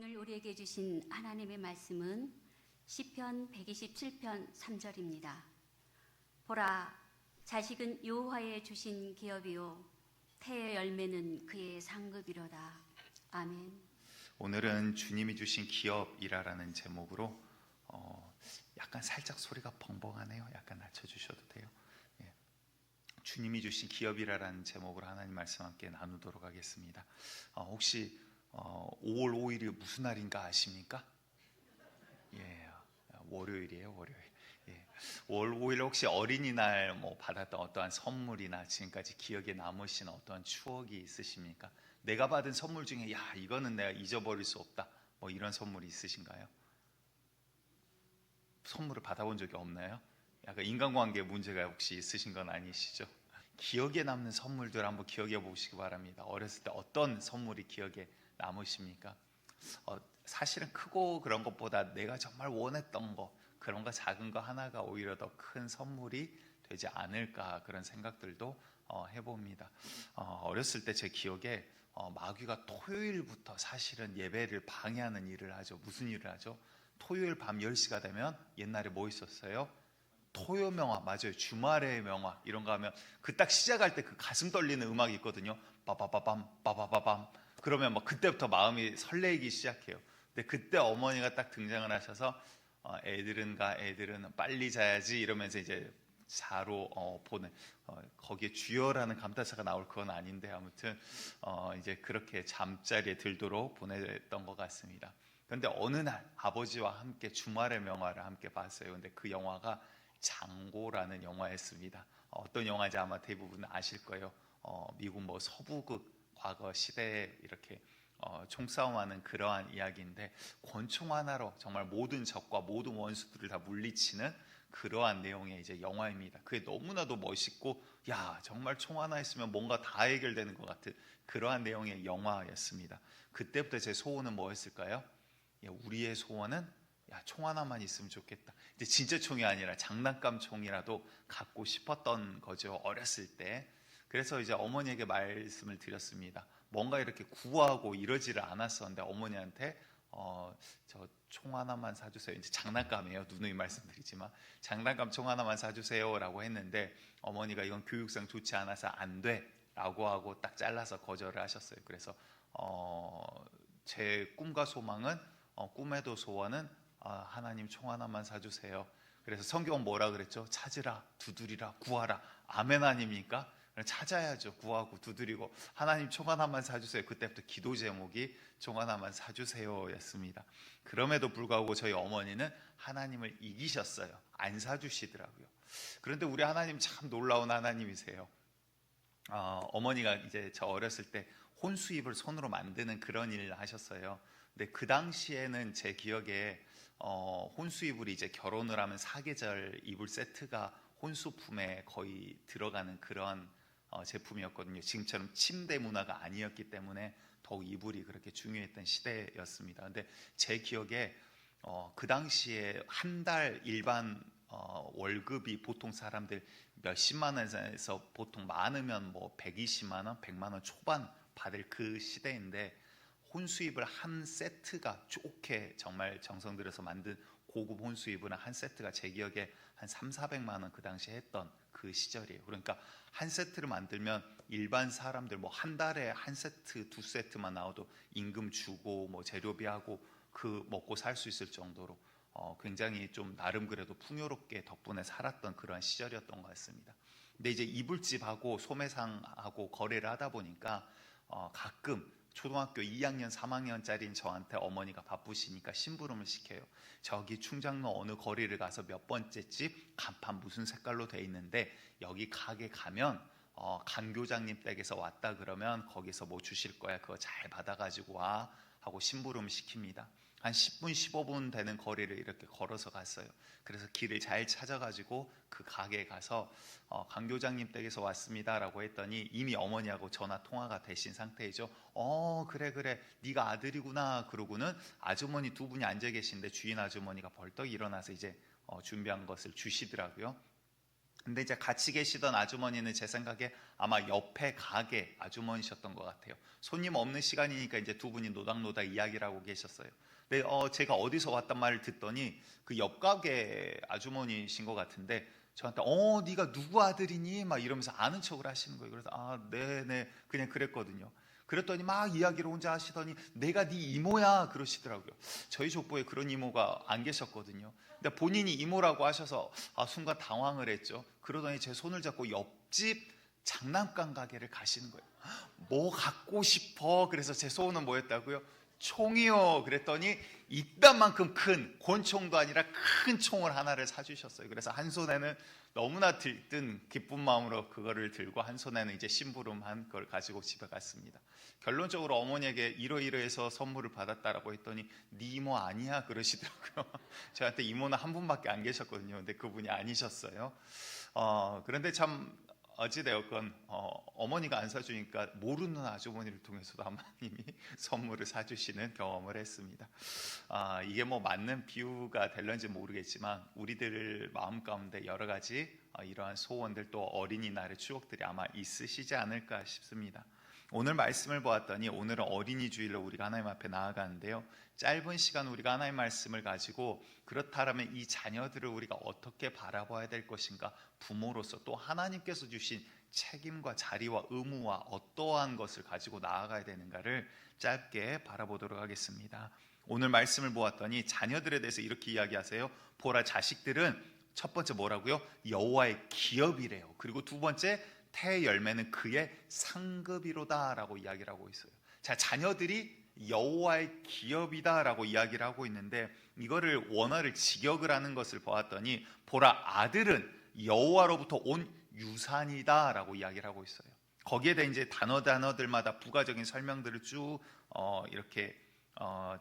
오늘 우리에게 주신 하나님의 말씀은 시편 127편 3절입니다. 보라, 자식은 여호와의 주신 기업이요 태의 열매는 그의 상급이로다. 아멘. 오늘은 주님이 주신 기업이라는 제목으로 약간 살짝 소리가 벙벙하네요. 약간 낮춰주셔도 돼요. 예. 주님이 주신 기업이라는 제목으로 하나님 말씀 함께 나누도록 하겠습니다. 혹시 5월 5일이 무슨 날인가 아십니까? 예, 월요일이에요. 월요일. 예. 5월 5일 혹시 어린이날 받았던 어떠한 선물이나 지금까지 기억에 남으신 어떠한 추억이 있으십니까? 내가 받은 선물 중에 야 이거는 내가 잊어버릴 수 없다 이런 선물이 있으신가요? 선물을 받아본 적이 없나요? 약간 인간관계에 문제가 혹시 있으신 건 아니시죠? 기억에 남는 선물들 한번 기억해 보시기 바랍니다. 어렸을 때 어떤 선물이 기억에 남으십니까? 사실은 크고 그런 것보다 내가 정말 원했던 거, 그런 거 작은 거 하나가 오히려 더 큰 선물이 되지 않을까 그런 생각들도 해봅니다. 어렸을 때 제 기억에 마귀가 토요일부터 사실은 예배를 방해하는 일을 하죠. 무슨 일을 하죠? 토요일 밤 10시가 되면 옛날에 뭐 있었어요? 토요명화, 맞아요. 주말의 명화 이런 거 하면 그 딱 시작할 때 그 가슴 떨리는 음악이 있거든요. 빠바바밤 빠바바밤. 그러면 그때부터 마음이 설레기 시작해요. 근데 그때 어머니가 딱 등장을 하셔서 애들은 빨리 자야지 이러면서 이제 자로 보내 거기에 주여라는 감탄사가 나올 건 아닌데 아무튼 이제 그렇게 잠자리에 들도록 보냈던 것 같습니다. 그런데 어느 날 아버지와 함께 주말의 명화를 함께 봤어요. 근데 그 영화가 장고라는 영화였습니다. 어떤 영화인지 아마 대부분 아실 거예요. 미국 서부극 과거 시대에 이렇게 총싸움하는 그러한 이야기인데 권총 하나로 정말 모든 적과 모든 원수들을 다 물리치는 그러한 내용의 이제 영화입니다. 그게 너무나도 멋있고 야 정말 총 하나 있으면 뭔가 다 해결되는 것 같은 그러한 내용의 영화였습니다. 그때부터 제 소원은 뭐였을까요? 우리의 소원은 총 하나만 있으면 좋겠다. 근데 진짜 총이 아니라 장난감 총이라도 갖고 싶었던 거죠. 어렸을 때. 그래서 이제 어머니에게 말씀을 드렸습니다. 뭔가 이렇게 구하고 이러지를 않았었는데 어머니한테 저 총 하나만 사주세요. 이제 장난감이에요. 누누이 말씀드리지만 장난감 총 하나만 사주세요라고 했는데 어머니가 이건 교육상 좋지 않아서 안 돼라고 하고 딱 잘라서 거절을 하셨어요. 그래서 제 꿈과 소망은 꿈에도 소원은 하나님 총 하나만 사주세요. 그래서 성경은 뭐라 그랬죠? 찾으라, 두드리라, 구하라. 아멘 아닙니까? 찾아야죠. 구하고 두드리고 하나님 총 하나만 사주세요. 그때부터 기도 제목이 총 하나만 사주세요 였습니다. 그럼에도 불구하고 저희 어머니는 하나님을 이기셨어요. 안 사주시더라고요. 그런데 우리 하나님 참 놀라운 하나님이세요. 어머니가 이제 저 어렸을 때 혼수입을 손으로 만드는 그런 일을 하셨어요. 근데 그 당시에는 제 기억에 혼수이불이 이제 결혼을 하면 사계절 이불 세트가 혼수품에 거의 들어가는 그런 제품이었거든요. 지금처럼 침대 문화가 아니었기 때문에 더욱 이불이 그렇게 중요했던 시대였습니다. 근데 제 기억에 그 당시에 한 달 일반 월급이 보통 사람들 몇십만 원에서 보통 많으면 120만 원, 100만 원 초반 받을 그 시대인데 혼수입을 한 세트가 좋게 정말 정성 들여서 만든 고급 혼수입은 한 세트가 제 기억에 한 3,400만 원 그 당시에 했던 그 시절이에요. 그러니까 한 세트를 만들면 일반 사람들 한 달에 한 세트, 두 세트만 나와도 임금 주고 재료비하고 그 먹고 살 수 있을 정도로 굉장히 좀 나름 그래도 풍요롭게 덕분에 살았던 그런 시절이었던 것 같습니다. 근데 이제 이불집하고 소매상하고 거래를 하다 보니까 가끔 초등학교 2학년, 3학년짜리인 저한테 어머니가 바쁘시니까 심부름을 시켜요. 저기 충장로 어느 거리를 가서 몇 번째 집 간판 무슨 색깔로 돼 있는데 여기 가게 가면 간교장님 댁에서 왔다 그러면 거기서 뭐 주실 거야. 그거 잘 받아가지고 와 하고 심부름을 시킵니다. 한 10분, 15분 되는 거리를 이렇게 걸어서 갔어요. 그래서 길을 잘 찾아가지고 그 가게에 가서 강교장님 댁에서 왔습니다라고 했더니 이미 어머니하고 전화 통화가 되신 상태이죠. 그래 네가 아들이구나. 그러고는 아주머니 두 분이 앉아 계신데 주인 아주머니가 벌떡 일어나서 이제 준비한 것을 주시더라고요. 근데 이제 같이 계시던 아주머니는 제 생각에 아마 옆에 가게 아주머니셨던 것 같아요. 손님 없는 시간이니까 이제 두 분이 노닥노닥 이야기를 하고 계셨어요. 근데 제가 어디서 왔단 말을 듣더니 그 옆 가게 아주머니신 것 같은데 저한테 네가 누구 아들이니? 막 이러면서 아는 척을 하시는 거예요. 그래서 네네 그냥 그랬거든요. 그랬더니 막 이야기를 혼자 하시더니 내가 네 이모야 그러시더라고요. 저희 족보에 그런 이모가 안 계셨거든요. 근데 본인이 이모라고 하셔서 순간 당황을 했죠. 그러더니 제 손을 잡고 옆집 장난감 가게를 가시는 거예요. 뭐 갖고 싶어? 그래서 제 소원은 뭐였다고요? 총이요. 그랬더니 이딴만큼 큰 권총도 아니라 큰 총을 하나를 사주셨어요. 그래서 한 손에는 너무나 들뜬 기쁜 마음으로 그거를 들고 한 손에는 이제 심부름한 걸 가지고 집에 갔습니다. 결론적으로 어머니에게 이러이러해서 선물을 받았다라고 했더니 네 이모 아니야 그러시더라고요. 저한테 이모는 한 분밖에 안 계셨거든요. 근데 그분이 아니셨어요. 그런데 참 어찌되었건 어머니가 안 사주니까 모르는 아주머니를 통해서도 하나님이 선물을 사주시는 경험을 했습니다. 이게 뭐 맞는 비유가 될런지 모르겠지만 우리들 마음 가운데 여러 가지 이러한 소원들 또 어린이날의 추억들이 아마 있으시지 않을까 싶습니다. 오늘 말씀을 보았더니 오늘은 어린이 주일로 우리가 하나님 앞에 나아가는데요. 짧은 시간 우리가 하나님 말씀을 가지고 그렇다면 이 자녀들을 우리가 어떻게 바라봐야 될 것인가, 부모로서 또 하나님께서 주신 책임과 자리와 의무와 어떠한 것을 가지고 나아가야 되는가를 짧게 바라보도록 하겠습니다. 오늘 말씀을 보았더니 자녀들에 대해서 이렇게 이야기하세요. 보라, 자식들은 첫 번째 뭐라고요? 여호와의 기업이래요. 그리고 두 번째, 태의 열매는 그의 상급이로다 라고 이야기를 하고 있어요. 자, 자녀들이 여호와의 기업이다 라고 이야기를 하고 있는데 이거를 원어를 직역을 하는 것을 보았더니 보라, 아들은 여호와로부터 온 유산이다 라고 이야기를 하고 있어요. 거기에 대해 이제 단어들마다 부가적인 설명들을 쭉 이렇게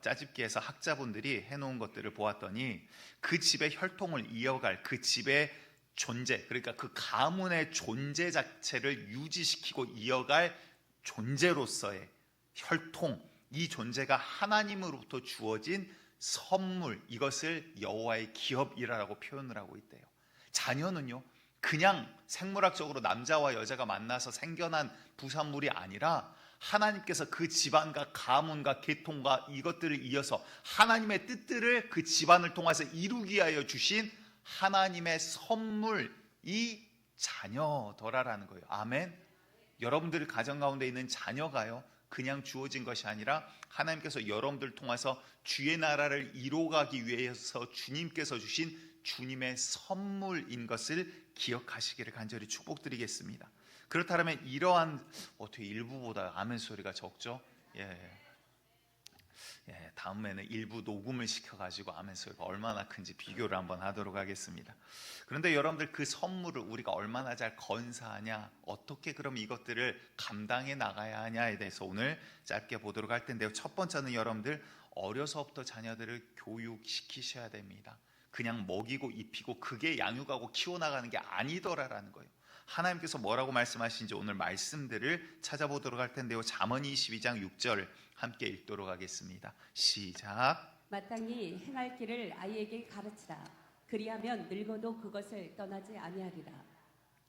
짜집기해서 학자분들이 해놓은 것들을 보았더니 그 집의 혈통을 이어갈 그 집의 존재, 그러니까 그 가문의 존재 자체를 유지시키고 이어갈 존재로서의 혈통, 이 존재가 하나님으로부터 주어진 선물, 이것을 여호와의 기업이라고 표현을 하고 있대요. 자녀는요, 그냥 생물학적으로 남자와 여자가 만나서 생겨난 부산물이 아니라 하나님께서 그 집안과 가문과 계통과 이것들을 이어서 하나님의 뜻들을 그 집안을 통해서 이루기 위하여 주신 하나님의 선물이 자녀더라라는 거예요. 아멘. 여러분들 가정 가운데 있는 자녀가요, 그냥 주어진 것이 아니라 하나님께서 여러분들 통해서 주의 나라를 이루어가기 위해서 주님께서 주신 주님의 선물인 것을 기억하시기를 간절히 축복드리겠습니다. 그렇다면 이러한 어떻게 일부보다 아멘 소리가 적죠? 다음에는 일부 녹음을 시켜가지고 아멘 소리가 얼마나 큰지 비교를 한번 하도록 하겠습니다. 그런데 여러분들 그 선물을 우리가 얼마나 잘 건사하냐, 어떻게 그럼 이것들을 감당해 나가야 하냐에 대해서 오늘 짧게 보도록 할 텐데요. 첫 번째는 여러분들 어려서부터 자녀들을 교육시키셔야 됩니다. 그냥 먹이고 입히고 그게 양육하고 키워나가는 게 아니더라라는 거예요. 하나님께서 뭐라고 말씀하시는지 오늘 말씀들을 찾아보도록 할 텐데요. 잠언 22장 6절 함께 읽도록 하겠습니다. 시작. 마땅히 행할 길을 아이에게 가르치라. 그리하면 늙어도 그것을 떠나지 아니하리라.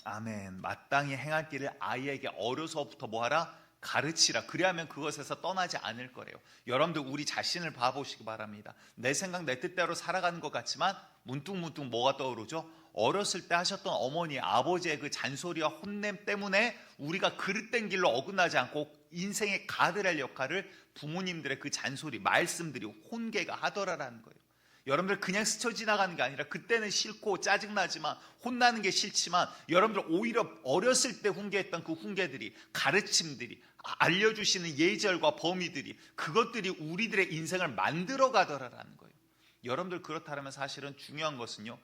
아멘. 마땅히 행할 길을 아이에게 어려서부터 뭐하라? 가르치라. 그리하면 그것에서 떠나지 않을 거래요. 여러분들 우리 자신을 봐보시기 바랍니다. 내 생각 내 뜻대로 살아가는 것 같지만 문득문득 뭐가 떠오르죠? 어렸을 때 하셨던 어머니 아버지의 그 잔소리와 혼냄 때문에 우리가 그릇된 길로 어긋나지 않고 인생의 가드랄 역할을 부모님들의 그 잔소리 말씀들이 혼계가 하더라라는 거예요. 여러분들 그냥 스쳐 지나가는 게 아니라 그때는 싫고 짜증나지만 혼나는 게 싫지만 여러분들 오히려 어렸을 때 훈계했던 그 훈계들이 가르침들이 알려주시는 예절과 범위들이 그것들이 우리들의 인생을 만들어 가더라라는 거예요. 여러분들 그렇다면 사실은 중요한 것은요,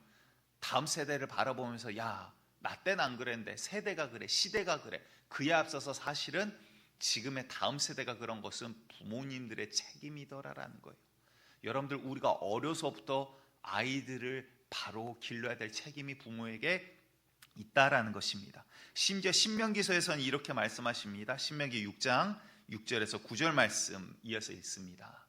다음 세대를 바라보면서 야, 나 때는 안 그랬는데 세대가 그래, 시대가 그래. 그에 앞서서 사실은 지금의 다음 세대가 그런 것은 부모님들의 책임이더라라는 거예요. 여러분들 우리가 어려서부터 아이들을 바로 길러야 될 책임이 부모에게 있다라는 것입니다. 심지어 신명기서에서는 이렇게 말씀하십니다. 신명기 6장 6절에서 9절 말씀 이어서 읽습니다.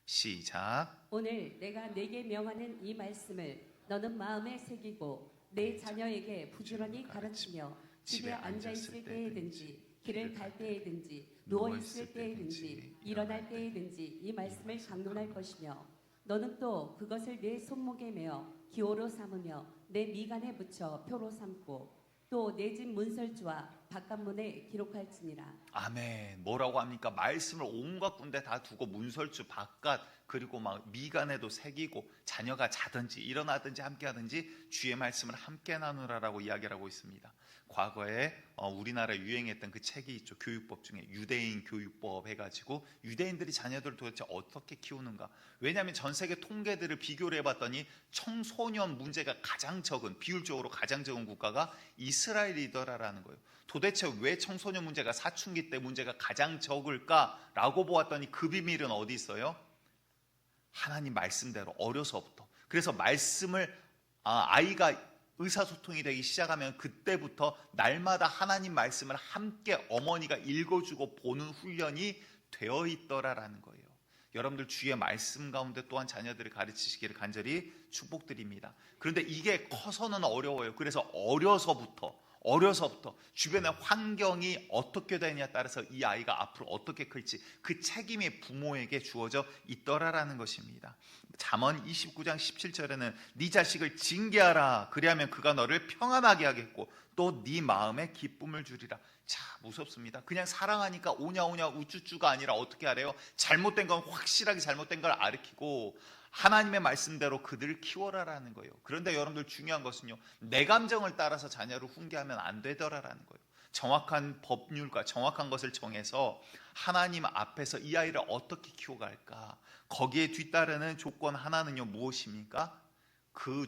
시작. 오늘 내가 네게 명하는 이 말씀을 너는 마음에 새기고 내 자녀에게 부지런히 가르치며 집에 앉아 있을 때에든지 길을 갈 때에든지 누워 있을 때에든지 일어날 때에든지 이 말씀을 강론할 것이며 너는 또 그것을 내 손목에 메어 기호로 삼으며 내 미간에 붙여 표로 삼고 또 내 집 문설주와 바깥문에 기록할지니라. 아멘. 뭐라고 합니까? 말씀을 온갖 군데 다 두고 문설주 바깥 그리고 막 미간에도 새기고 자녀가 자든지 일어나든지 함께하든지 주의 말씀을 함께 나누라라고 이야기를 하고 있습니다. 과거에 우리나라에 유행했던 그 책이 있죠. 교육법 중에 유대인 교육법 해가지고 유대인들이 자녀들을 도대체 어떻게 키우는가. 왜냐하면 전 세계 통계들을 비교를 해봤더니 청소년 문제가 가장 적은, 비율적으로 가장 적은 국가가 이스라엘이더라라는 거예요. 도대체 왜 청소년 문제가 사춘기 때 문제가 가장 적을까라고 보았더니 그 비밀은 어디 있어요? 하나님 말씀대로 어려서부터. 그래서 말씀을 아이가 의사소통이 되기 시작하면 그때부터 날마다 하나님 말씀을 함께 어머니가 읽어주고 보는 훈련이 되어 있더라라는 거예요. 여러분들 주의 말씀 가운데 또한 자녀들을 가르치시기를 간절히 축복드립니다. 그런데 이게 커서는 어려워요. 그래서 어려서부터 주변의 환경이 어떻게 되느냐에 따라서 이 아이가 앞으로 어떻게 클지 그 책임이 부모에게 주어져 있더라라는 것입니다. 잠언 29장 17절에는 네 자식을 징계하라. 그리하면 그가 너를 평안하게 하겠고 또 네 마음에 기쁨을 주리라. 자, 무섭습니다. 그냥 사랑하니까 오냐 우쭈쭈가 아니라 어떻게 하래요? 잘못된 건 확실하게 잘못된 걸 가르치고 하나님의 말씀대로 그들을 키워라라는 거예요. 그런데 여러분들 중요한 것은요, 내 감정을 따라서 자녀를 훈계하면 안 되더라라는 거예요. 정확한 법률과 정확한 것을 정해서 하나님 앞에서 이 아이를 어떻게 키워갈까, 거기에 뒤따르는 조건 하나는요 무엇입니까? 그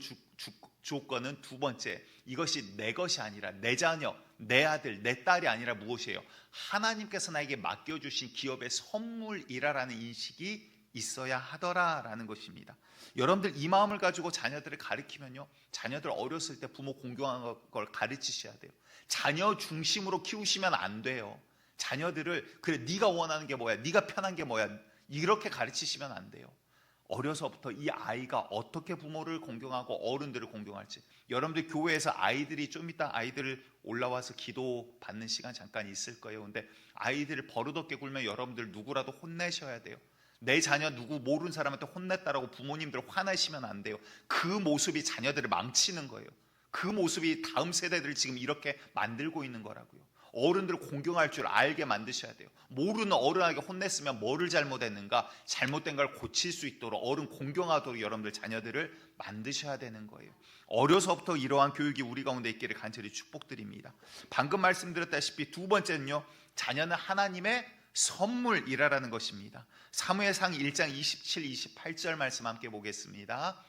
조건은 두 번째, 이것이 내 것이 아니라 내 자녀, 내 아들, 내 딸이 아니라 무엇이에요? 하나님께서 나에게 맡겨주신 기업의 선물이라는 인식이 있어야 하더라라는 것입니다. 여러분들 이 마음을 가지고 자녀들을 가르치면요, 자녀들 어렸을 때 부모 공경하는 걸 가르치셔야 돼요. 자녀 중심으로 키우시면 안 돼요. 자녀들을 그래 네가 원하는 게 뭐야, 네가 편한 게 뭐야, 이렇게 가르치시면 안 돼요. 어려서부터 이 아이가 어떻게 부모를 공경하고 어른들을 공경할지. 여러분들 교회에서 아이들이 좀 이따 아이들을 올라와서 기도 받는 시간 잠깐 있을 거예요. 근데 아이들을 버릇없게 굴면 여러분들 누구라도 혼내셔야 돼요. 내 자녀 누구 모르는 사람한테 혼냈다라고 부모님들 화내시면 안 돼요. 그 모습이 자녀들을 망치는 거예요. 그 모습이 다음 세대들을 지금 이렇게 만들고 있는 거라고요. 어른들을 공경할 줄 알게 만드셔야 돼요. 모르는 어른에게 혼냈으면 뭐를 잘못했는가, 잘못된 걸 고칠 수 있도록 어른 공경하도록 여러분들 자녀들을 만드셔야 되는 거예요. 어려서부터 이러한 교육이 우리 가운데 있기를 간절히 축복드립니다. 방금 말씀드렸다시피 두 번째는요, 자녀는 하나님의 선물이라는 것입니다. 사무엘상 1장 27, 28절 말씀 함께 보겠습니다.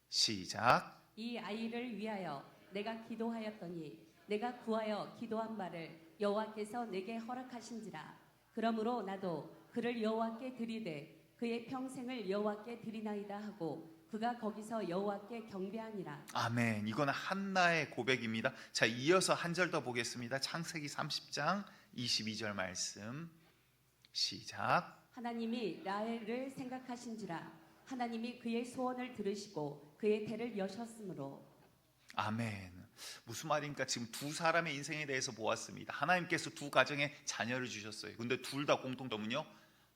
시작. 이 아이를 위하여 내가 기도하였더니 내가 구하여 기도한 바를 여호와께서 내게 허락하신지라. 그러므로 나도 그를 여호와께 드리되 그의 평생을 여호와께 드리나이다 하고 그가 거기서 여호와께 경배하니라. 아멘. 이건 한나의 고백입니다. 자, 이어서 한 절 더 보겠습니다. 창세기 30장 22절 말씀 시작. 하나님이 라헬을 생각하신지라. 하나님이 그의 소원을 들으시고 그의 태를 여셨으므로. 아멘. 무슨 말입니까? 지금 두 사람의 인생에 대해서 보았습니다. 하나님께서 두 가정에 자녀를 주셨어요. 근데 둘 다 공통점은요,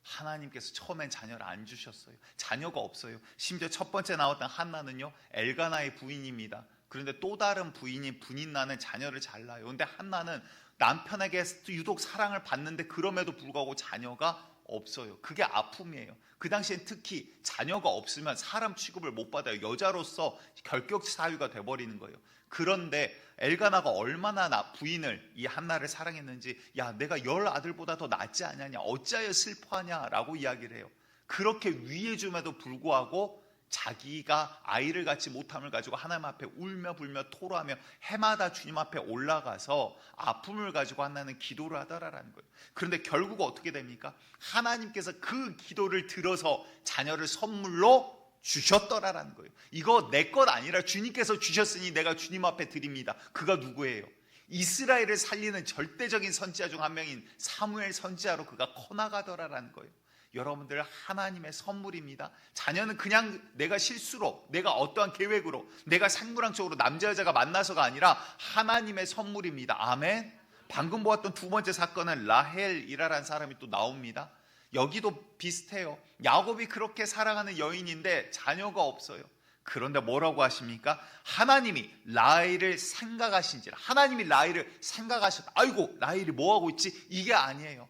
하나님께서 처음엔 자녀를 안 주셨어요. 자녀가 없어요. 심지어 첫 번째 나왔던 한나는요, 엘가나의 부인입니다. 그런데 또 다른 부인인 브닌나는 자녀를 잘 낳아요. 근데 한나는 남편에게 유독 사랑을 받는데 그럼에도 불구하고 자녀가 없어요. 그게 아픔이에요. 그 당시엔 특히 자녀가 없으면 사람 취급을 못 받아요. 여자로서 결격 사유가 돼버리는 거예요. 그런데 엘가나가 얼마나 부인을, 이 한나를 사랑했는지, 야 내가 10 아들보다 더 낫지 않냐냐, 어찌하여 슬퍼하냐라고 이야기를 해요. 그렇게 위해줌에도 불구하고 자기가 아이를 갖지 못함을 가지고 하나님 앞에 울며 불며 토로하며 해마다 주님 앞에 올라가서 아픔을 가지고 한나는 기도를 하더라라는 거예요. 그런데 결국 어떻게 됩니까? 하나님께서 그 기도를 들어서 자녀를 선물로 주셨더라라는 거예요. 이거 내 것 아니라 주님께서 주셨으니 내가 주님 앞에 드립니다. 그가 누구예요? 이스라엘을 살리는 절대적인 선지자 중 한 명인 사무엘 선지자로 그가 커나가더라라는 거예요. 여러분들 하나님의 선물입니다. 자녀는 그냥 내가 실수로, 내가 어떠한 계획으로, 내가 생물학적으로 남자 여자가 만나서가 아니라 하나님의 선물입니다. 아멘. 방금 보았던 두 번째 사건은 라헬이라는 사람이 또 나옵니다. 여기도 비슷해요. 야곱이 그렇게 사랑하는 여인인데 자녀가 없어요. 그런데 뭐라고 하십니까? 하나님이 라헬을 생각하신지라. 하나님이 라헬을 생각하셨다. 아이고, 라헬이 뭐하고 있지? 이게 아니에요.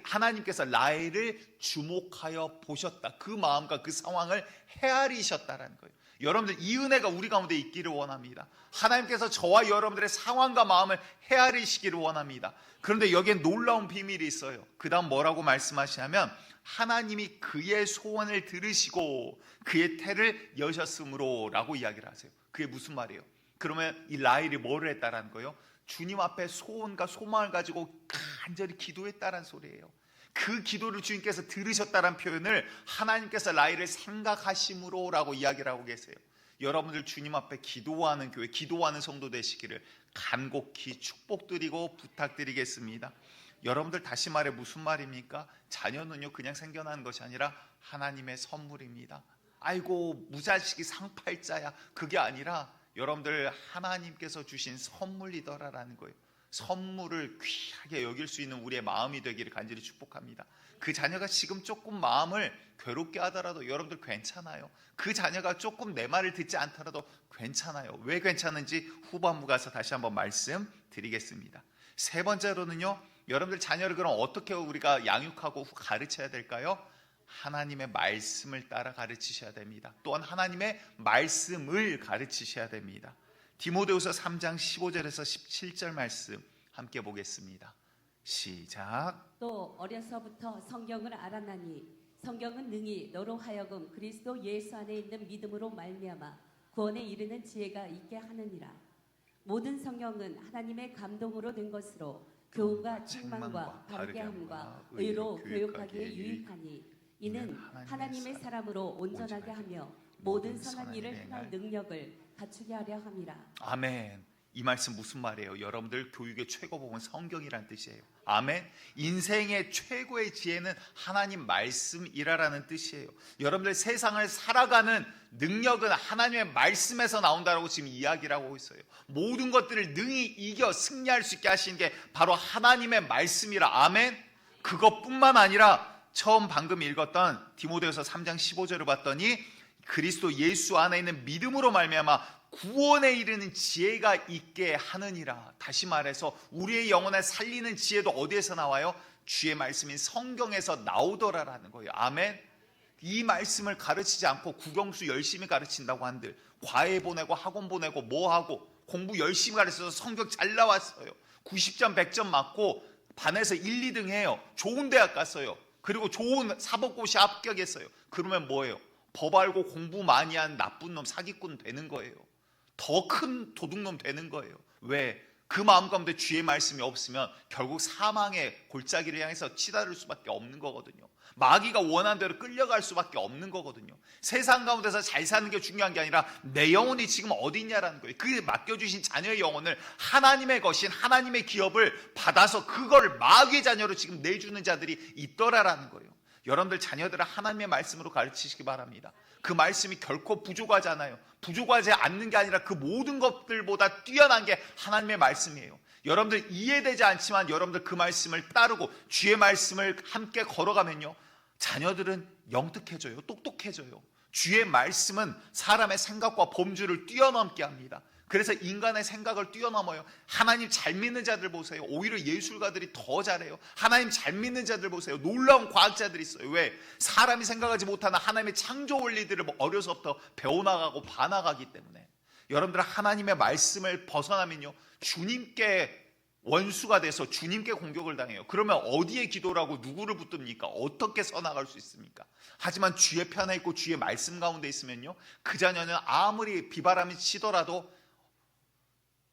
하나님께서 라헬을 주목하여 보셨다. 그 마음과 그 상황을 헤아리셨다라는 거예요. 여러분들 이 은혜가 우리 가운데 있기를 원합니다. 하나님께서 저와 여러분들의 상황과 마음을 헤아리시기를 원합니다. 그런데 여기에 놀라운 비밀이 있어요. 그 다음 뭐라고 말씀하시냐면 하나님이 그의 소원을 들으시고 그의 태를 여셨으므로 라고 이야기를 하세요. 그게 무슨 말이에요? 그러면 이 라헬이 뭐를 했다라는 거예요? 주님 앞에 소원과 소망을 가지고 간절히 기도했다라는 소리예요. 그 기도를 주님께서 들으셨다는 표현을 하나님께서 라헬을 생각하심으로 라고 이야기를 하고 계세요. 여러분들 주님 앞에 기도하는 교회, 기도하는 성도 되시기를 간곡히 축복드리고 부탁드리겠습니다. 여러분들 다시 말해 무슨 말입니까? 자녀는요 그냥 생겨나는 것이 아니라 하나님의 선물입니다. 아이고 무자식이 상팔자야. 그게 아니라 여러분들 하나님께서 주신 선물이더라라는 거예요. 선물을 귀하게 여길 수 있는 우리의 마음이 되기를 간절히 축복합니다. 그 자녀가 지금 조금 마음을 괴롭게 하더라도 여러분들 괜찮아요. 그 자녀가 조금 내 말을 듣지 않더라도 괜찮아요. 왜 괜찮은지 후반부 가서 다시 한번 말씀드리겠습니다. 세 번째로는요, 여러분들 자녀를 그럼 어떻게 우리가 양육하고 가르쳐야 될까요? 하나님의 말씀을 따라 가르치셔야 됩니다. 또한 하나님의 말씀을 가르치셔야 됩니다. 디모데후서 3장 15절에서 17절 말씀 함께 보겠습니다. 시작. 또 어려서부터 성경을 알았나니 성경은 능히 너로 하여금 그리스도 예수 안에 있는 믿음으로 말미암아 구원에 이르는 지혜가 있게 하느니라. 모든 성경은 하나님의 감동으로 된 것으로 교훈과 책망과 바르게 함과 의로 교육하기에 유익하니 이는 하나님의 사람으로 온전하게 하며 모든 선한 일을 행할 능력을 갖추게 하려 함이라. 아멘. 이 말씀 무슨 말이에요? 여러분들 교육의 최고봉은 성경이란 뜻이에요. 아멘. 인생의 최고의 지혜는 하나님 말씀이라는 뜻이에요. 여러분들 세상을 살아가는 능력은 하나님의 말씀에서 나온다라고 지금 이야기를 하고 있어요. 모든 것들을 능히 이겨 승리할 수 있게 하신 게 바로 하나님의 말씀이라. 아멘. 그것뿐만 아니라 처음 방금 읽었던 디모데후서 3장 15절을 봤더니 그리스도 예수 안에 있는 믿음으로 말미암아 구원에 이르는 지혜가 있게 하느니라. 다시 말해서 우리의 영혼을 살리는 지혜도 어디에서 나와요? 주의 말씀인 성경에서 나오더라라는 거예요. 아멘. 이 말씀을 가르치지 않고 국영수 열심히 가르친다고 한들 과외 보내고 학원 보내고 뭐하고 공부 열심히 가르쳐서 성적 잘 나왔어요. 90점 100점 맞고 반에서 1, 2등 해요. 좋은 대학 갔어요. 그리고 좋은 사법고시 합격했어요. 그러면 뭐예요? 법 알고 공부 많이 한 나쁜 놈, 사기꾼 되는 거예요. 더 큰 도둑놈 되는 거예요. 왜? 그 마음 가운데 주의 말씀이 없으면 결국 사망의 골짜기를 향해서 치달을 수밖에 없는 거거든요. 마귀가 원하는 대로 끌려갈 수밖에 없는 거거든요. 세상 가운데서 잘 사는 게 중요한 게 아니라 내 영혼이 지금 어디 있냐라는 거예요. 그 맡겨주신 자녀의 영혼을 하나님의 것인 하나님의 기업을 받아서 그걸 마귀의 자녀로 지금 내주는 자들이 있더라라는 거예요. 여러분들 자녀들을 하나님의 말씀으로 가르치시기 바랍니다. 그 말씀이 결코 부족하지 않아요. 부족하지 않는 게 아니라 그 모든 것들보다 뛰어난 게 하나님의 말씀이에요. 여러분들 이해되지 않지만 여러분들 그 말씀을 따르고 주의 말씀을 함께 걸어가면요, 자녀들은 영특해져요. 똑똑해져요. 주의 말씀은 사람의 생각과 범주를 뛰어넘게 합니다. 그래서 인간의 생각을 뛰어넘어요. 하나님 잘 믿는 자들 보세요. 오히려 예술가들이 더 잘해요. 하나님 잘 믿는 자들 보세요. 놀라운 과학자들이 있어요. 왜? 사람이 생각하지 못하는 하나님의 창조 원리들을 어려서부터 배워나가고 봐나가기 때문에. 여러분들 하나님의 말씀을 벗어나면요, 주님께 원수가 돼서 주님께 공격을 당해요. 그러면 어디에 기도를 하고 누구를 붙듭니까? 어떻게 써나갈 수 있습니까? 하지만 주의 편에 있고 주의 말씀 가운데 있으면요, 그 자녀는 아무리 비바람이 치더라도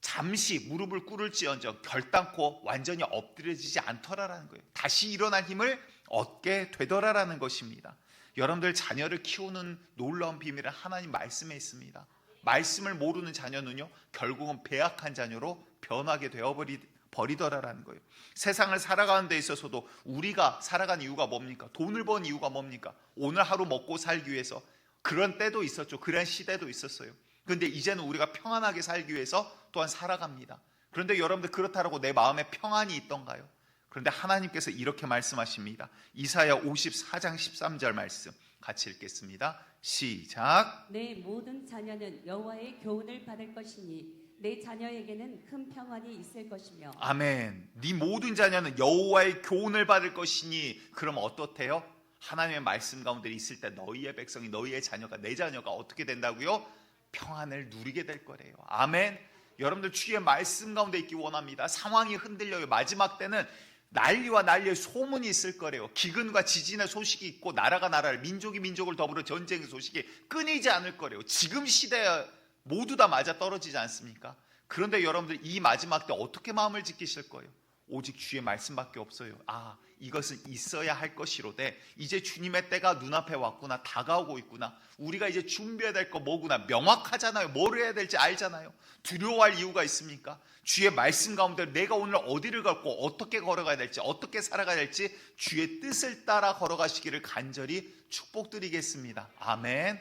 잠시 무릎을 꿇을지언정 결단코 완전히 엎드려지지 않더라라는 거예요. 다시 일어날 힘을 얻게 되더라라는 것입니다. 여러분들 자녀를 키우는 놀라운 비밀은 하나님 말씀에 있습니다. 말씀을 모르는 자녀는요, 결국은 배악한 자녀로 변하게 되어버리는 버리더라라는 거예요. 세상을 살아가는 데 있어서도 우리가 살아가는 이유가 뭡니까? 돈을 번 이유가 뭡니까? 오늘 하루 먹고 살기 위해서. 그런 때도 있었죠. 그런 시대도 있었어요. 그런데 이제는 우리가 평안하게 살기 위해서 또한 살아갑니다. 그런데 여러분들 그렇다고 내 마음에 평안이 있던가요? 그런데 하나님께서 이렇게 말씀하십니다. 이사야 54장 13절 말씀 같이 읽겠습니다. 시작. 내 모든 자녀는 여호와의 교훈을 받을 것이니 내 자녀에게는 큰 평안이 있을 것이며. 아멘. 네 모든 자녀는 여호와의 교훈을 받을 것이니. 그럼 어떻대요? 하나님의 말씀 가운데 있을 때 너희의 백성이, 너희의 자녀가, 내 자녀가 어떻게 된다고요? 평안을 누리게 될 거래요. 아멘. 여러분들 주의 말씀 가운데 있기 원합니다. 상황이 흔들려요. 마지막 때는 난리와 난리의 소문이 있을 거래요. 기근과 지진의 소식이 있고, 나라가 나라를, 민족이 민족을 더불어 전쟁의 소식이 끊이지 않을 거래요. 지금 시대에 모두 다 맞아 떨어지지 않습니까? 그런데 여러분들 이 마지막 때 어떻게 마음을 지키실 거예요? 오직 주의 말씀밖에 없어요. 아, 이것은 있어야 할 것이로되 이제 주님의 때가 눈앞에 왔구나, 다가오고 있구나. 우리가 이제 준비해야 될 거 뭐구나, 명확하잖아요. 뭘 해야 될지 알잖아요. 두려워할 이유가 있습니까? 주의 말씀 가운데 내가 오늘 어디를 걷고 어떻게 걸어가야 될지, 어떻게 살아가야 될지 주의 뜻을 따라 걸어가시기를 간절히 축복드리겠습니다. 아멘.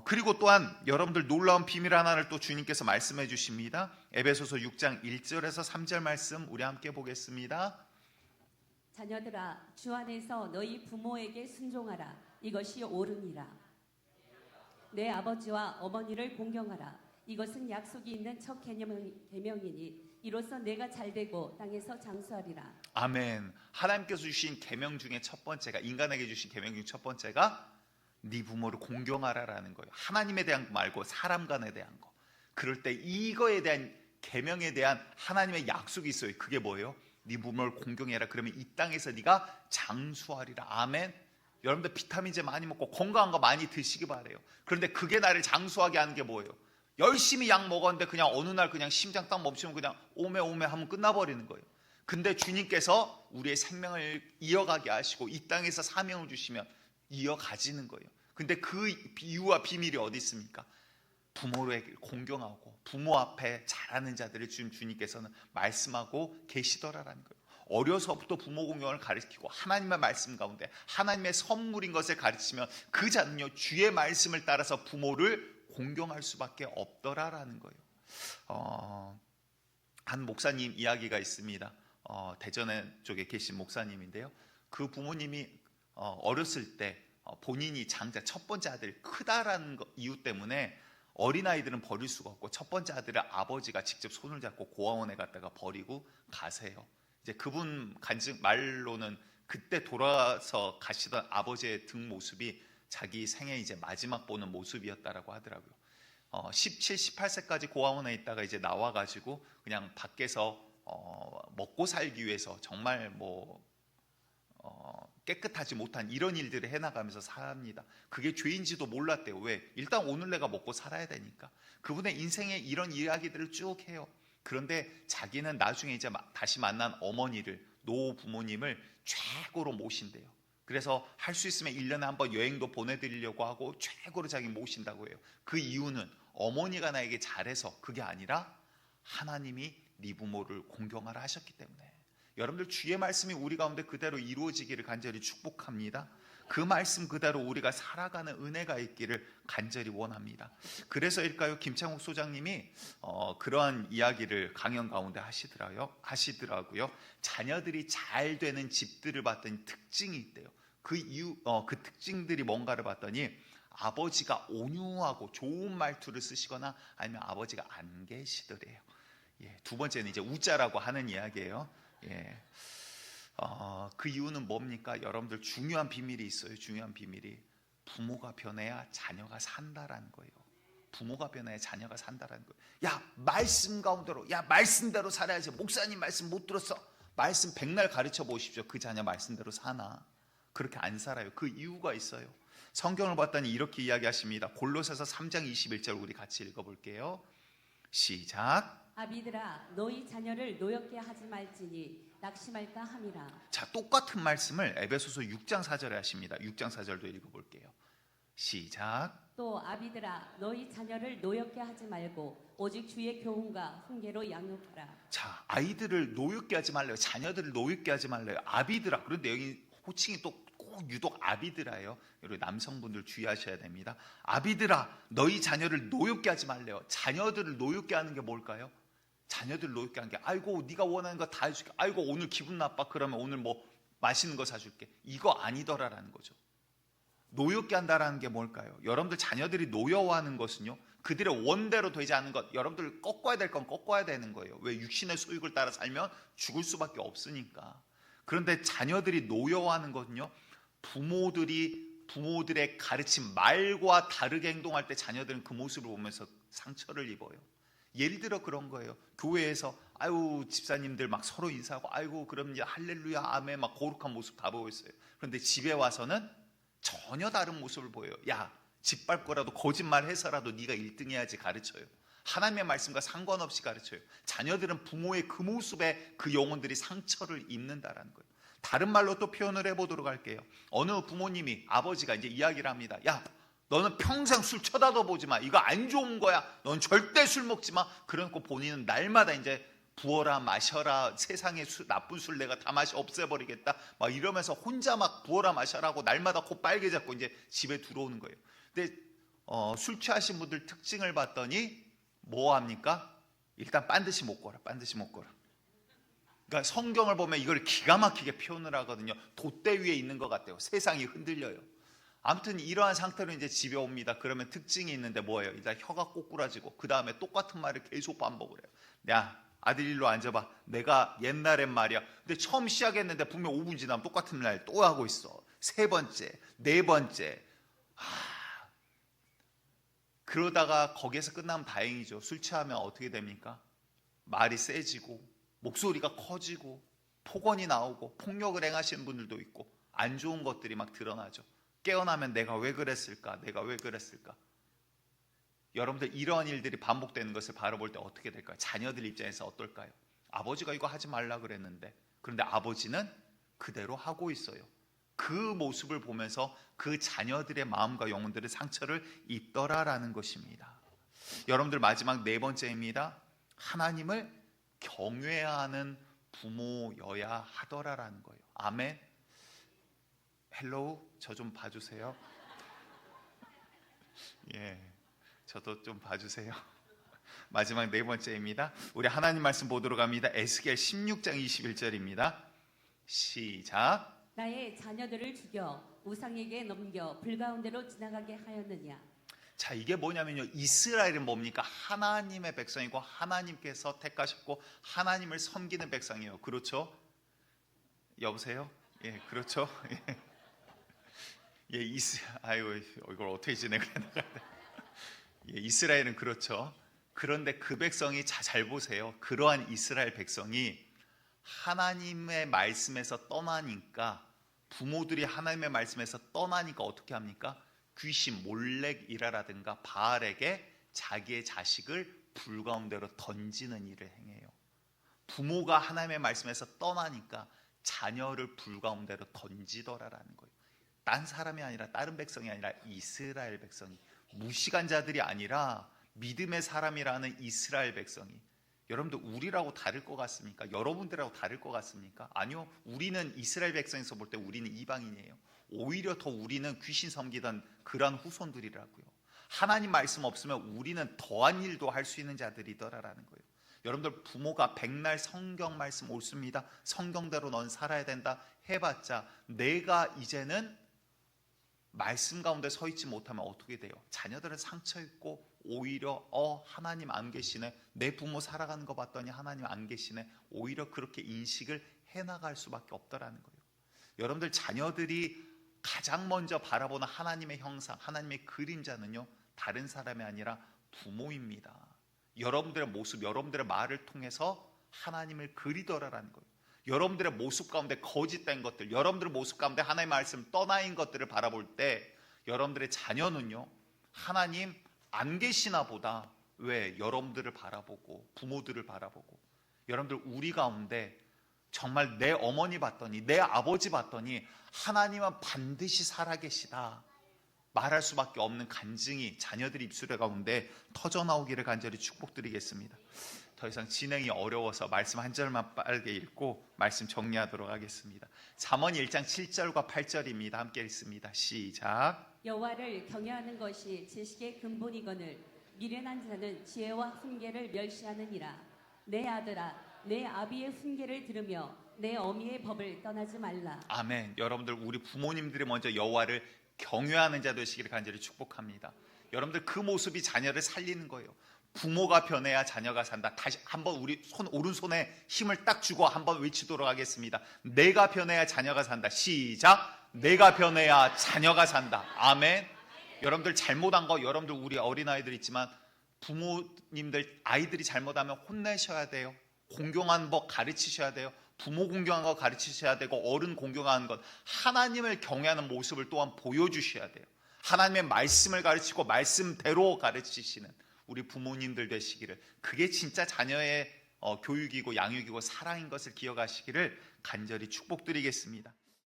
그리고 또한 여러분들 놀라운 비밀 하나를 또 주님께서 말씀해 주십니다. 에베소서 6장 1절에서 3절 말씀 우리 함께 보겠습니다. 자녀들아, 주 안에서 너희 부모에게 순종하라. 이것이 옳으니라. 내 아버지와 어머니를 공경하라. 이것은 약속이 있는 첫 계명이니 이로써 내가 잘되고 땅에서 장수하리라. 아멘. 하나님께서 주신 계명 중에 첫 번째가, 인간에게 주신 계명 중 첫 번째가 네 부모를 공경하라라는 거예요. 하나님에 대한 거 말고 사람 간에 대한 거. 그럴 때 이거에 대한 계명에 대한 하나님의 약속이 있어요. 그게 뭐예요? 네 부모를 공경해라. 그러면 이 땅에서 네가 장수하리라. 아멘. 여러분들 비타민제 많이 먹고 건강한 거 많이 드시기 바래요. 그런데 그게 나를 장수하게 하는 게 뭐예요? 열심히 약 먹었는데 그냥 어느 날 그냥 심장 딱 멈추면 그냥 오메 하면 끝나버리는 거예요. 근데 주님께서 우리의 생명을 이어가게 하시고 이 땅에서 사명을 주시면 이어가지는 거예요. 근데 그 이유와 비밀이 어디 있습니까? 부모를 공경하고 부모 앞에 잘하는 자들을 주님께서는 말씀하고 계시더라라는 거예요. 어려서부터 부모 공경을 가르치고 하나님의 말씀 가운데 하나님의 선물인 것을 가르치면 그 자는요 주의 말씀을 따라서 부모를 공경할 수밖에 없더라라는 거예요. 한 목사님 이야기가 있습니다. 대전 쪽에 계신 목사님인데요. 그 부모님이 어렸을 때 본인이 장자 첫 번째 아들이 크다라는 이유 때문에 어린아이들은 버릴 수가 없고 첫 번째 아들을 아버지가 직접 손을 잡고 고아원에 갔다가 버리고 가세요. 이제 그분 간증 말로는 그때 돌아서 가시던 아버지의 등 모습이 자기 생애 이제 마지막 보는 모습이었다라고 하더라고요. 17, 18세까지 고아원에 있다가 이제 나와가지고 그냥 밖에서 먹고 살기 위해서 정말 깨끗하지 못한 이런 일들을 해나가면서 삽니다. 그게 죄인지도 몰랐대요. 왜? 일단 오늘 내가 먹고 살아야 되니까. 그분의 인생에 이런 이야기들을 쭉 해요. 그런데 자기는 나중에 이제 다시 만난 어머니를, 노 부모님을 최고로 모신대요. 그래서 할 수 있으면 1년에 한 번 여행도 보내드리려고 하고 최고로 자기 모신다고 해요. 그 이유는 어머니가 나에게 잘해서 그게 아니라 하나님이 네 부모를 공경하라 하셨기 때문에. 여러분들 주의 말씀이 우리 가운데 그대로 이루어지기를 간절히 축복합니다. 그 말씀 그대로 우리가 살아가는 은혜가 있기를 간절히 원합니다. 그래서일까요? 김창욱 소장님이 그러한 이야기를 강연 가운데 하시더라고요. 자녀들이 잘 되는 집들을 봤더니 특징이 있대요. 그 특징들이 뭔가를 봤더니 아버지가 온유하고 좋은 말투를 쓰시거나 아니면 아버지가 안 계시더래요. 두 번째는 이제 우자라고 하는 이야기예요. 그 이유는 뭡니까? 여러분들 중요한 비밀이 있어요. 중요한 비밀이 부모가 변해야 자녀가 산다라는 거예요. 부모가 변해야 자녀가 산다라는 거예요. 야, 말씀 가운데로, 야, 말씀대로 살아야지. 목사님 말씀 못 들었어. 말씀 백날 가르쳐 보십시오. 그 자녀 말씀대로 사나? 그렇게 안 살아요. 그 이유가 있어요. 성경을 봤더니 이렇게 이야기하십니다. 골로새서 3장 21절 우리 같이 읽어볼게요. 시작. 아비들아, 너희 자녀를 노엽게 하지 말지니 낙심할까 함이라. 자, 똑같은 말씀을 에베소서 6장 4절에 하십니다. 6장 4절도 읽어볼게요. 시작. 또 아비들아 너희 자녀를 노엽게 하지 말고 오직 주의 교훈과 훈계로 양육하라. 자, 아이들을 노엽게 하지 말래요. 자녀들을 노엽게 하지 말래요. 아비들아. 그런데 여기 호칭이 또 꼭 유독 아비들아예요. 여러분 남성분들 주의하셔야 됩니다. 아비들아 너희 자녀를 노엽게 하지 말래요. 자녀들을 노엽게 하는 게 뭘까요? 자녀들을 노엽게 하는 게 아이고 네가 원하는 거 다 해줄게. 아이고 오늘 기분 나빠. 그러면 오늘 뭐 맛있는 거 사줄게. 이거 아니더라라는 거죠. 노엽게 한다라는 게 뭘까요? 여러분들 자녀들이 노여워하는 것은요, 그들의 원대로 되지 않는 것, 여러분들 꺾어야 될 건 꺾어야 되는 거예요. 왜? 육신의 소욕을 따라 살면 죽을 수밖에 없으니까. 그런데 자녀들이 노여워하는 것은요, 부모들의 가르친 말과 다르게 행동할 때 자녀들은 그 모습을 보면서 상처를 입어요. 예를 들어 그런 거예요. 교회에서 아유 집사님들 막 서로 인사하고 아이고 그럼 이제 할렐루야 아멘 막 거룩한 모습 다 보고 있어요. 그런데 집에 와서는 전혀 다른 모습을 보여요. 야, 짓밟고라도 거짓말해서라도 네가 1등 해야지 가르쳐요. 하나님의 말씀과 상관없이 가르쳐요. 자녀들은 부모의 그 모습에 그 영혼들이 상처를 입는다라는 거예요. 다른 말로 또 표현을 해보도록 할게요. 어느 부모님이 아버지가 이제 이야기를 합니다. 야, 너는 평생 술 쳐다도 보지 마. 이거 안 좋은 거야. 넌 절대 술 먹지 마. 그러고 본인은 날마다 이제 부어라 마셔라 세상의 나쁜 술 내가 다 마시 없애버리겠다 막 이러면서 혼자 막 부어라 마셔라고 날마다 코 빨개졌고 이제 집에 들어오는 거예요. 근데 술 취하신 분들 특징을 봤더니 뭐 합니까? 일단 반드시 못 거라. 반드시 못 거라. 그러니까 성경을 보면 이걸 기가 막히게 표현을 하거든요. 돛대 위에 있는 것 같아요. 세상이 흔들려요. 아무튼 이러한 상태로 이제 집에 옵니다. 그러면 특징이 있는데 뭐예요? 일단 혀가 꼬꾸라지고 그 다음에 똑같은 말을 계속 반복을 해요. 야, 아들 일로 앉아봐. 내가 옛날엔 말이야. 근데 처음 시작했는데 분명 5분 지나면 똑같은 말 또 하고 있어. 세 번째, 네 번째. 그러다가 거기에서 끝나면 다행이죠. 술 취하면 어떻게 됩니까? 말이 세지고 목소리가 커지고 폭언이 나오고 폭력을 행하시는 분들도 있고 안 좋은 것들이 막 드러나죠. 깨어나면 내가 왜 그랬을까? 내가 왜 그랬을까? 여러분들 이러한 일들이 반복되는 것을 바라볼 때 어떻게 될까요? 자녀들 입장에서 어떨까요? 아버지가 이거 하지 말라 그랬는데 그런데 아버지는 그대로 하고 있어요. 그 모습을 보면서 그 자녀들의 마음과 영혼들의 상처를 입더라라는 것입니다. 여러분들 마지막 네 번째입니다. 하나님을 경외하는 부모여야 하더라라는 거예요. 아멘. 헬로우, 저 좀 봐주세요. 예, 저도 좀 봐주세요. 마지막 네 번째입니다. 우리 하나님 말씀 보도록 합니다. 에스겔 16장 21절입니다. 시작. 나의 자녀들을 죽여 우상에게 넘겨 불 가운데로 지나가게 하였느냐. 자, 이게 뭐냐면요, 이스라엘은 뭡니까? 하나님의 백성이고 하나님께서 택하셨고 하나님을 섬기는 백성이에요. 그렇죠? 여보세요? 예, 그렇죠? 예. 예, 아유, 이걸 어떻게 진행을 해나가야 돼? 예, 이스라엘은 그렇죠. 그런데 그 백성이 잘 보세요. 그러한 이스라엘 백성이 하나님의 말씀에서 떠나니까, 부모들이 하나님의 말씀에서 떠나니까 어떻게 합니까? 귀신 몰렉이라든가 바알에게 자기의 자식을 불 가운데로 던지는 일을 행해요. 부모가 하나님의 말씀에서 떠나니까 자녀를 불 가운데로 던지더라라는 거예요. 딴 사람이 아니라 다른 백성이 아니라 이스라엘 백성이, 무시간 자들이 아니라 믿음의 사람이라는 이스라엘 백성이. 여러분들 우리라고 다를 것 같습니까? 여러분들하고 다를 것 같습니까? 아니요. 우리는 이스라엘 백성에서 볼 때 우리는 이방인이에요. 오히려 더 우리는 귀신 섬기던 그런 후손들이라고요. 하나님 말씀 없으면 우리는 더한 일도 할 수 있는 자들이더라라는 거예요. 여러분들 부모가 백날 성경 말씀 옳습니다. 성경대로 넌 살아야 된다 해봤자 내가 이제는 말씀 가운데 서 있지 못하면 어떻게 돼요? 자녀들은 상처 입고 오히려 하나님 안 계시네. 내 부모 살아가는 거 봤더니 하나님 안 계시네. 오히려 그렇게 인식을 해나갈 수밖에 없더라는 거예요. 여러분들 자녀들이 가장 먼저 바라보는 하나님의 형상, 하나님의 그림자는요, 다른 사람이 아니라 부모입니다. 여러분들의 모습, 여러분들의 말을 통해서 하나님을 그리더라라는 거예요. 여러분들의 모습 가운데 거짓된 것들, 여러분들의 모습 가운데 하나님의 말씀 떠나인 것들을 바라볼 때 여러분들의 자녀는요, 하나님 안 계시나 보다. 왜? 여러분들을 바라보고 부모들을 바라보고. 여러분들 우리 가운데 정말 내 어머니 봤더니 내 아버지 봤더니 하나님은 반드시 살아계시다. 말할 수밖에 없는 간증이 자녀들 입술에 가운데 터져나오기를 간절히 축복드리겠습니다. 더 이상 진행이 어려워서 말씀 한 절만 빠르게 읽고 말씀 정리하도록 하겠습니다. 잠언 1장 7절과 8절입니다. 함께 읽습니다. 시작. 여호와를 경외하는 것이 지식의 근본이거늘 미련한 자는 지혜와 훈계를 멸시하느니라. 내 아들아, 내 아비의 훈계를 들으며 내 어미의 법을 떠나지 말라. 아멘. 여러분들 우리 부모님들이 먼저 여호와를 경외하는 자 되시기를 간절히 축복합니다. 여러분들 그 모습이 자녀를 살리는 거예요. 부모가 변해야 자녀가 산다. 다시 한번 우리 오른손에 힘을 딱 주고 한번 외치도록 하겠습니다. 내가 변해야 자녀가 산다. 시작. 내가 변해야 자녀가 산다. 아멘. 여러분들 잘못한 거, 여러분들 우리 어린아이들 있지만 부모님들 아이들이 잘못하면 혼내셔야 돼요. 공경하는 법 가르치셔야 돼요. 부모 공경하는 거 가르치셔야 되고 어른 공경하는 것, 하나님을 경외하는 모습을 또한 보여주셔야 돼요. 하나님의 말씀을 가르치고 말씀대로 가르치시는 우리 부모님들 되시기를, 그게 진짜 자녀의 교육이고 양육이고 사랑인 것을 기억하시기를 간절히 축복드리겠습니다.